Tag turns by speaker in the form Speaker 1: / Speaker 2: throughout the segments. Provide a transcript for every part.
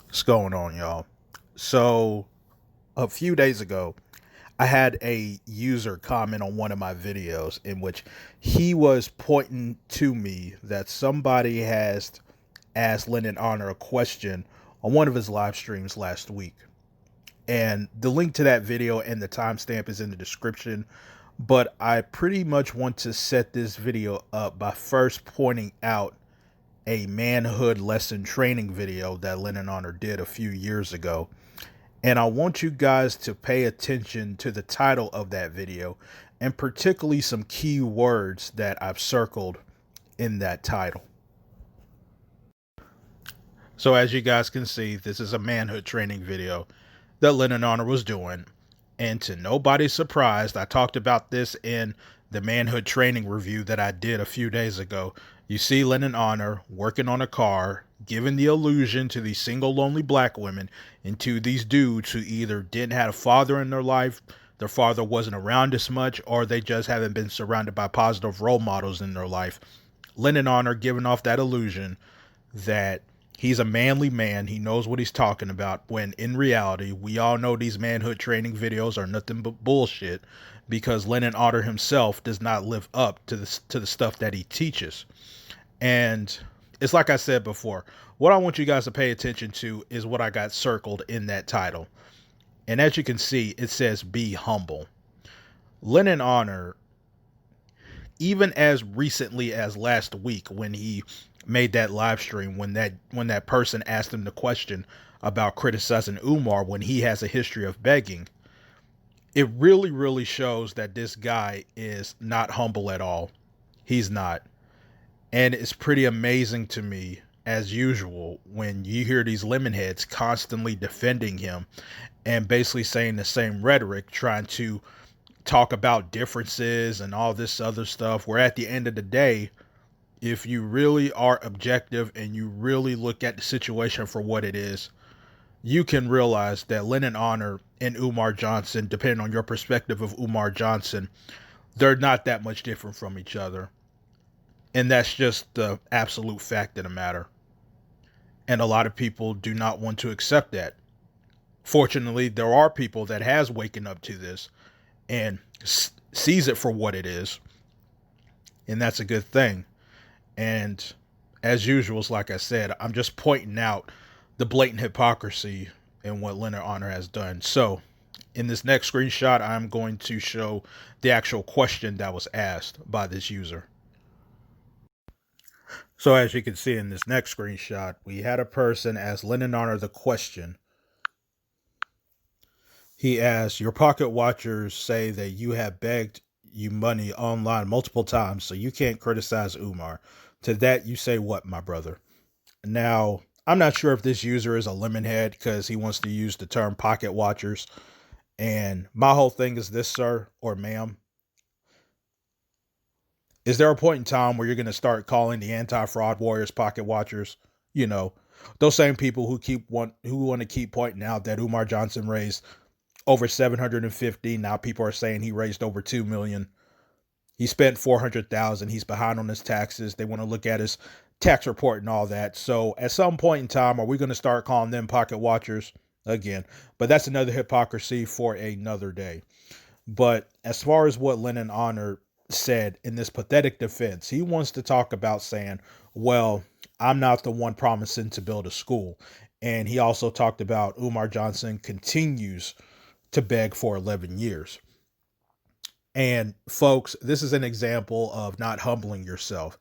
Speaker 1: What's going on, y'all? So, a few days ago, I had a user comment on one of my videos in which he was pointing to me that somebody has asked Lenon Honor a question on one of his live streams last week. And the link to that video and the timestamp is in the description. But I pretty much want to set this video up by first pointing out a manhood lesson training video that Lenon Honor did a few years ago. And I want you guys to pay attention to the title of that video and particularly some key words that I've circled in that title. So as you guys can see, this is a manhood training video that Lenon Honor was doing. And to nobody's surprise, I talked about this in the manhood training review that I did a few days ago. You see Lenon Honor working on a car, giving the illusion to these single lonely black women and to these dudes who either didn't have a father in their life, their father wasn't around as much, or they just haven't been surrounded by positive role models in their life. Lenon Honor giving off that illusion that he's a manly man. He knows what he's talking about. When in reality, we all know these manhood training videos are nothing but bullshit because Lenon Honor himself does not live up to the stuff that he teaches. And it's like I said before, what I want you guys to pay attention to is what I got circled in that title. And as you can see, it says be humble. Lenon Honor, even as recently as last week when he made that live stream, when that person asked him the question about criticizing Umar when he has a history of begging, it really shows that this guy is not humble at all. He's not. And it's pretty amazing to me, as usual, when you hear these lemonheads constantly defending him and basically saying the same rhetoric, trying to talk about differences and all this other stuff, where at the end of the day, if you really are objective and you really look at the situation for what it is, you can realize that Lenon Honor and Umar Johnson, depending on your perspective of Umar Johnson, they're not that much different from each other. And that's just the absolute fact of the matter. And a lot of people do not want to accept that. Fortunately, there are people that has waken up to this and sees it for what it is. And that's a good thing. And as usual, like I said, I'm just pointing out the blatant hypocrisy in what Leonard Honor has done. So in this next screenshot, I'm going to show the actual question that was asked by this user. So as you can see in this next screenshot, we had a person ask Lenon Honor the question. He asked, your pocket watchers say that you have begged you money online multiple times, so you can't criticize Umar. To that, you say what, my brother? Now, I'm not sure if this user is a lemonhead because he wants to use the term pocket watchers. And my whole thing is this, sir or ma'am. Is there a point in time where you're going to start calling the anti-fraud warriors pocket watchers? You know, those same people who want to keep pointing out that Umar Johnson raised over 750. Now people are saying he raised over 2 million. He spent 400,000. He's behind on his taxes. They want to look at his tax report and all that. So at some point in time, are we going to start calling them pocket watchers again? But that's another hypocrisy for another day. But as far as what Lenon Honor said in this pathetic defense, he wants to talk about saying, well, I'm not the one promising to build a school. And he also talked about Umar Johnson continues to beg for 11 years. And folks, this is an example of not humbling yourself,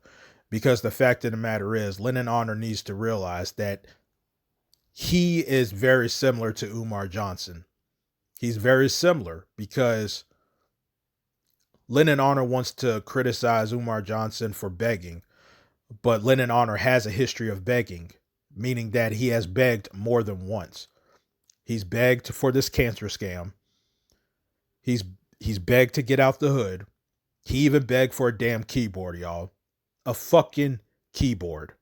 Speaker 1: because the fact of the matter is Lenon Honor needs to realize that he is very similar to Umar Johnson. He's very similar because Lenon Honor wants to criticize Umar Johnson for begging, but Lenon Honor has a history of begging, meaning that he has begged more than once. He's begged for this cancer scam. He's he's begged to get out the hood. He even begged for a damn keyboard, y'all. A fucking keyboard.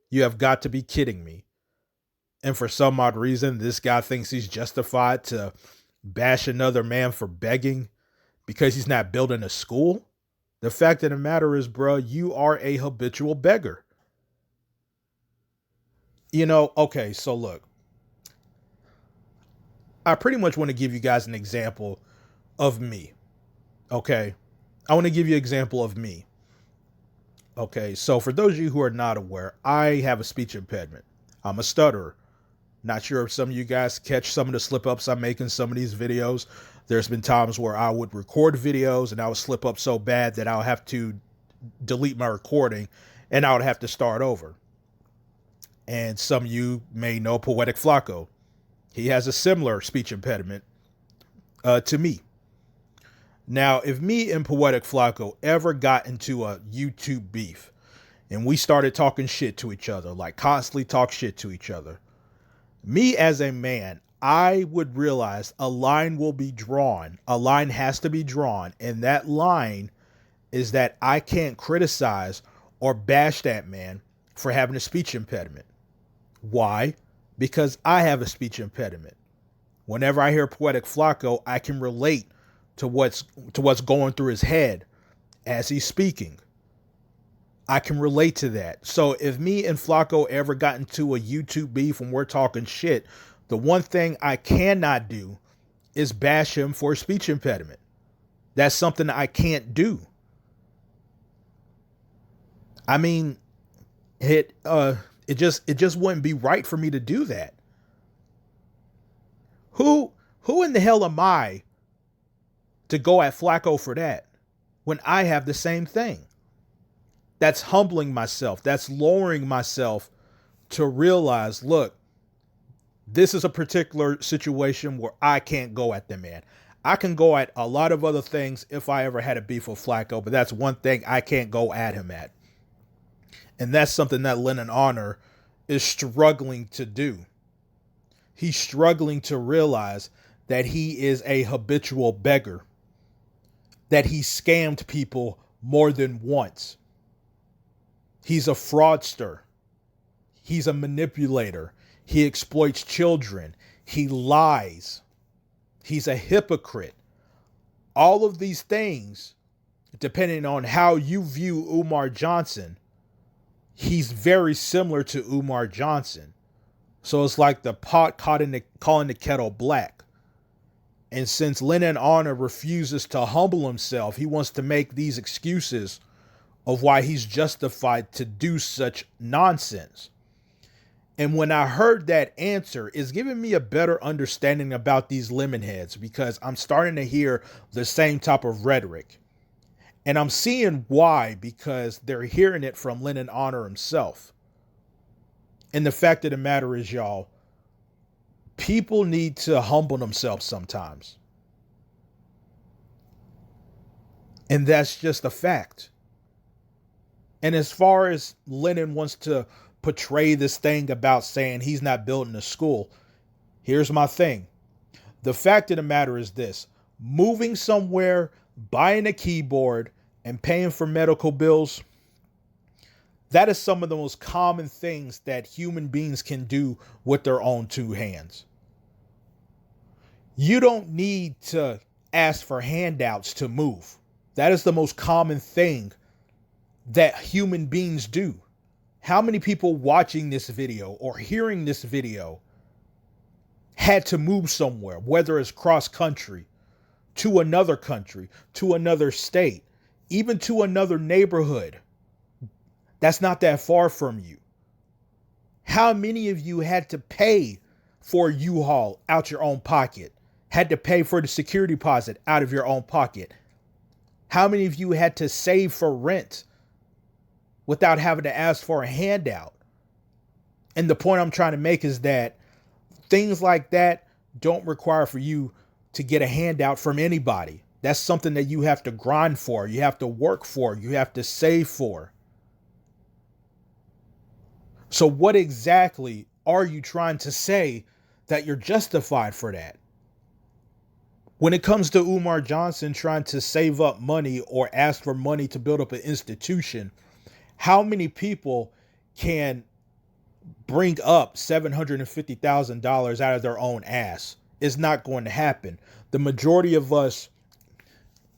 Speaker 1: You have got to be kidding me. And for some odd reason, this guy thinks he's justified to bash another man for begging because he's not building a school. The fact of the matter is, bro, you are a habitual beggar. Okay, so look. I pretty much want to give you guys an example of me. Okay. I want to give you an example of me. Okay. So for those of you who are not aware, I have a speech impediment. I'm a stutterer. Not sure if some of you guys catch some of the slip ups I make in some of these videos. There's been times where I would record videos and I would slip up so bad that I'll have to delete my recording and I would have to start over. And some of you may know Poetic Flacco. He has a similar speech impediment to me. Now, if me and Poetic Flacco ever got into a YouTube beef and we started talking shit to each other, like constantly talk shit to each other, me as a man, I would realize a line will be drawn. A line has to be drawn. And that line is that I can't criticize or bash that man for having a speech impediment. Why? Because I have a speech impediment. Whenever I hear Poetic Flacco, I can relate to what's going through his head as he's speaking. I can relate to that. So if me and Flacco ever got into a YouTube beef when we're talking shit, the one thing I cannot do is bash him for a speech impediment. That's something I can't do. I mean, it just wouldn't be right for me to do that. Who in the hell am I to go at Flacco for that when I have the same thing? That's humbling myself. That's lowering myself to realize, look, this is a particular situation where I can't go at the man. I can go at a lot of other things if I ever had a beef with Flacco, but that's one thing I can't go at him at. And that's something that Lenon Honor is struggling to do. He's struggling to realize that he is a habitual beggar, that he scammed people more than once. He's a fraudster. He's a manipulator. He exploits children. He lies. He's a hypocrite. All of these things, depending on how you view Umar Johnson, he's very similar to Umar Johnson. So it's like the pot calling the kettle black. And since Lenon Honor refuses to humble himself, he wants to make these excuses of why he's justified to do such nonsense. And when I heard that answer, it's giving me a better understanding about these lemonheads, because I'm starting to hear the same type of rhetoric. And I'm seeing why, because they're hearing it from Lenon Honor himself. And the fact of the matter is, y'all, people need to humble themselves sometimes. And that's just a fact. And as far as Lenon wants to portray this thing about saying he's not building a school, here's my thing. The fact of the matter is this: moving somewhere, buying a keyboard, and paying for medical bills, that is some of the most common things that human beings can do with their own two hands. You don't need to ask for handouts to move. That is the most common thing that human beings do. How many people watching this video or hearing this video had to move somewhere, whether it's cross country, to another country, to another state, even to another neighborhood that's not that far from you? How many of you had to pay for a U-Haul out your own pocket? Had to pay for the security deposit out of your own pocket? How many of you had to save for rent without having to ask for a handout? And the point I'm trying to make is that things like that don't require for you to get a handout from anybody. That's something that you have to grind for, you have to work for, you have to save for. So what exactly are you trying to say that you're justified for that? When it comes to Umar Johnson trying to save up money or ask for money to build up an institution, how many people can bring up $750,000 out of their own ass? It's not going to happen. The majority of us,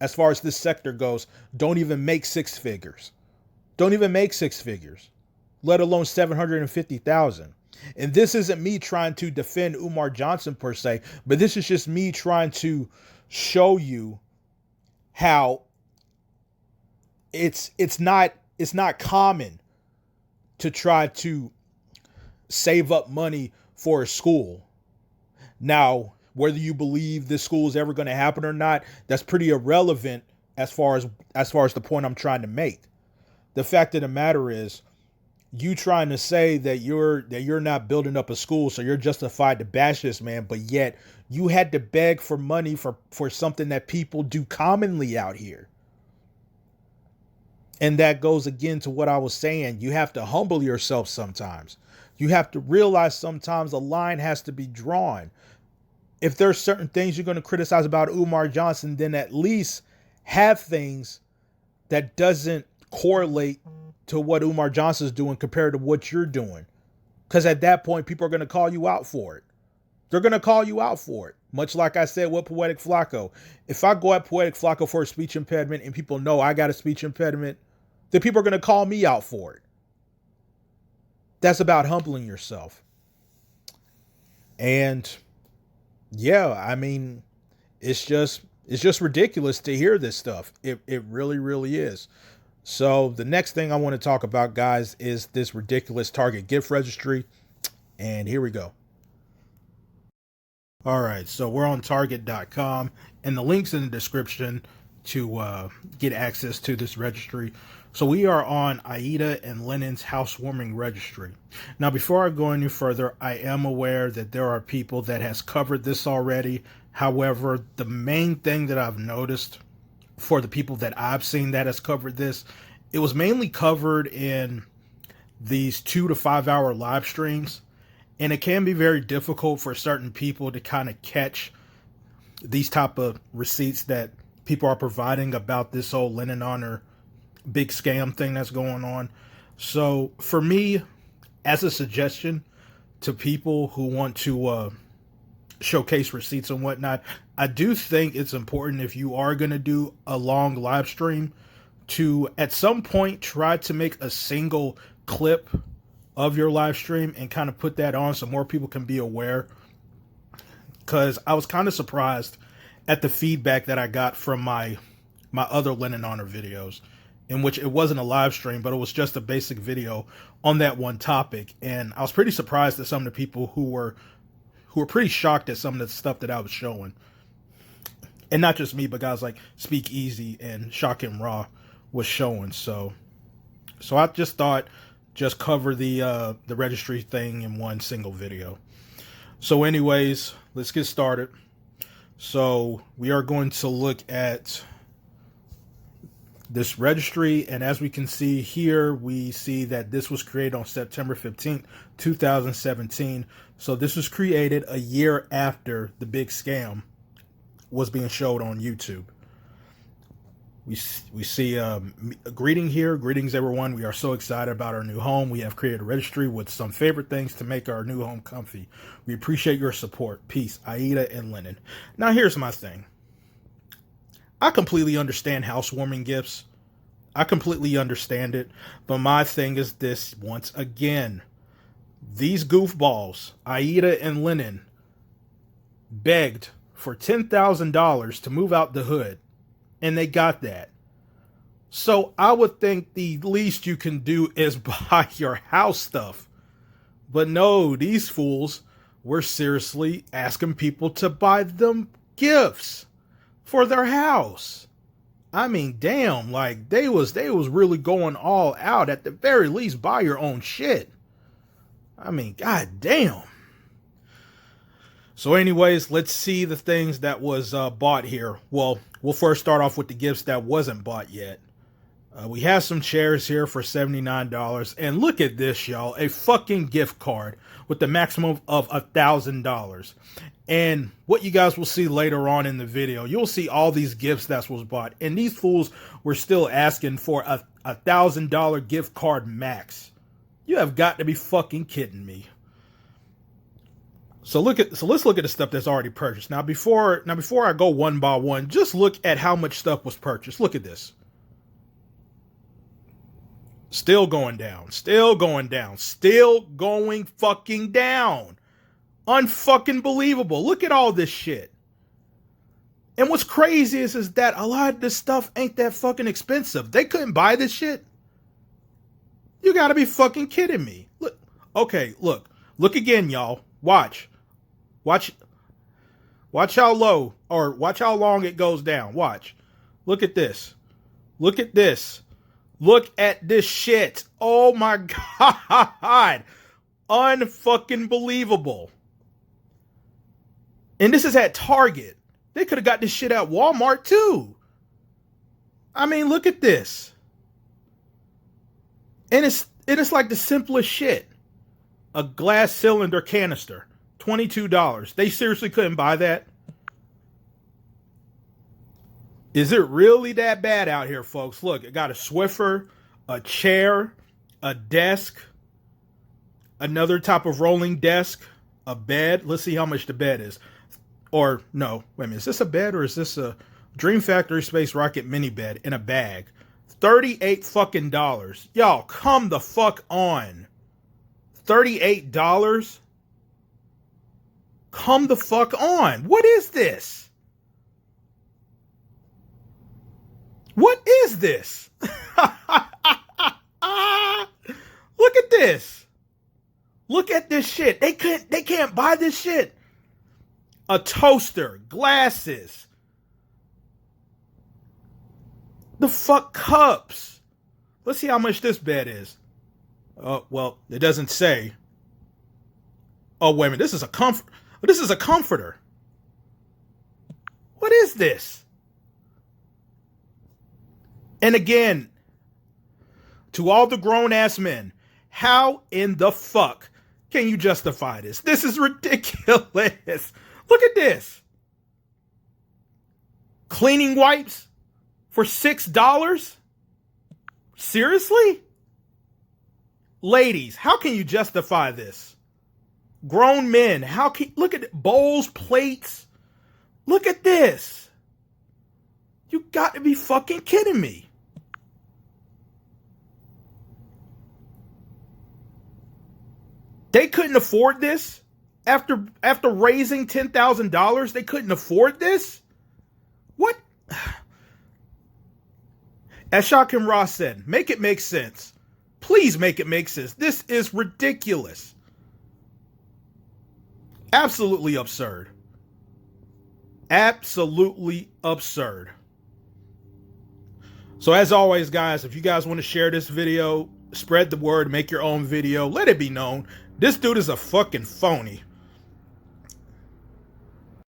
Speaker 1: as far as this sector goes, don't even make six figures. Don't even make six figures, let alone 750,000. And this isn't me trying to defend Umar Johnson per se, but this is just me trying to show you how it's not common to try to save up money for a school. Now, whether you believe this school is ever going to happen or not, that's pretty irrelevant as far as the point I'm trying to make. The fact of the matter is, you trying to say that you're not building up a school, so you're justified to bash this man, but yet you had to beg for money for something that people do commonly out here. And that goes again to what I was saying. You have to humble yourself sometimes. You have to realize sometimes a line has to be drawn. If there's certain things you're going to criticize about Umar Johnson, then at least have things that doesn't correlate to what Umar Johnson's doing compared to what you're doing. Because at that point, people are going to call you out for it. They're going to call you out for it. Much like I said with Poetic Flacco. If I go at Poetic Flacco for a speech impediment and people know I got a speech impediment, then people are going to call me out for it. That's about humbling yourself. And yeah, I mean, it's just ridiculous to hear this stuff. It really, really is. So the next thing I want to talk about, guys, is this ridiculous Target gift registry. And here we go. All right, so we're on Target.com, and the link's in the description to get access to this registry. So we are on Aida and Lenon's housewarming registry. Now, before I go any further, I am aware that there are people that has covered this already. However, the main thing that I've noticed for the people that I've seen that has covered this, it was mainly covered in these 2 to 5 hour live streams. And it can be very difficult for certain people to kind of catch these type of receipts that people are providing about this whole Lenon Honor big scam thing that's going on. So for me, as a suggestion to people who want to showcase receipts and whatnot, I do think it's important, if you are going to do a long live stream, to at some point try to make a single clip of your live stream and kind of put that on so more people can be aware. Because I was kind of surprised at the feedback that I got from my other Lenon Honor videos, in which it wasn't a live stream, but it was just a basic video on that one topic. And I was pretty surprised at some of the people who were pretty shocked at some of the stuff that I was showing. And not just me, but guys like Speak Easy and Shock and Raw was showing. So I just thought, just cover the registry thing in one single video. So anyways, let's get started. So we are going to look at this registry, and as we can see here, we see that this was created on September 15th, 2017. So this was created a year after the big scam was being showed on YouTube. We see a greeting here. Greetings, everyone. We are so excited about our new home. We have created a registry with some favorite things to make our new home comfy. We appreciate your support. Peace, Aida and Lenon. Now, here's my thing. I completely understand housewarming gifts. I completely understand it. But my thing is this, once again. These goofballs, Aida and Lenon, begged for $10,000 to move out the hood. And they got that. So I would think the least you can do is buy your house stuff. But no, these fools were seriously asking people to buy them gifts for their house. I mean, damn, like they was really going all out. At the very least, buy your own shit. I mean, god damn. So anyways, let's see the things that was bought here. Well, we'll first start off with the gifts that wasn't bought yet. We have some chairs here for $79. And look at this, y'all. A fucking gift card with the maximum of $1,000. And what you guys will see later on in the video, you'll see all these gifts that was bought. And these fools were still asking for a $1,000 gift card max. You have got to be fucking kidding me. So let's look at the stuff that's already purchased. Now before I go one by one, just look at how much stuff was purchased. Look at this. Still going down. Still going down. Still going fucking down. Unfucking believable. Look at all this shit. And what's crazy is that a lot of this stuff ain't that fucking expensive. They couldn't buy this shit. You gotta be fucking kidding me. Look. Okay, look. Look again, y'all. Watch. Watch how low or watch how long it goes down. Watch. Look at this. Look at this. Look at this shit. Oh my God. Unfucking believable. And this is at Target. They could have got this shit at Walmart too. I mean, look at this. And it's like the simplest shit. A glass cylinder canister. $22. They seriously couldn't buy that? Is it really that bad out here, folks? Look, it got a Swiffer, a chair, a desk, another type of rolling desk, a bed. Let's see how much the bed is. Or, no, wait a minute. Is this a bed or is this a Dream Factory Space Rocket mini bed in a bag? $38 fucking dollars. Y'all, come the fuck on. $38? Come the fuck on. What is this? What is this? Look at this. Look at this shit. They can't buy this shit. A toaster, glasses. The fuck cups. Let's see how much this bed is. Oh, well, it doesn't say. Oh, wait a minute. This is a comfort. This is a comforter. What is this? And again, to all the grown-ass men, how in the fuck can you justify this? This is ridiculous. Look at this. Cleaning wipes for $6? Seriously? Ladies, how can you justify this? Grown men, how can... Look at it. Bowls, plates. Look at this. You got to be fucking kidding me. They couldn't afford this? After raising $10,000, they couldn't afford this? What? As Shakim Ross said, make it make sense. Please make it make sense. This is ridiculous. Absolutely absurd. Absolutely absurd. So as always, guys, if you guys want to share this video, spread the word, make your own video, let it be known. This dude is a fucking phony.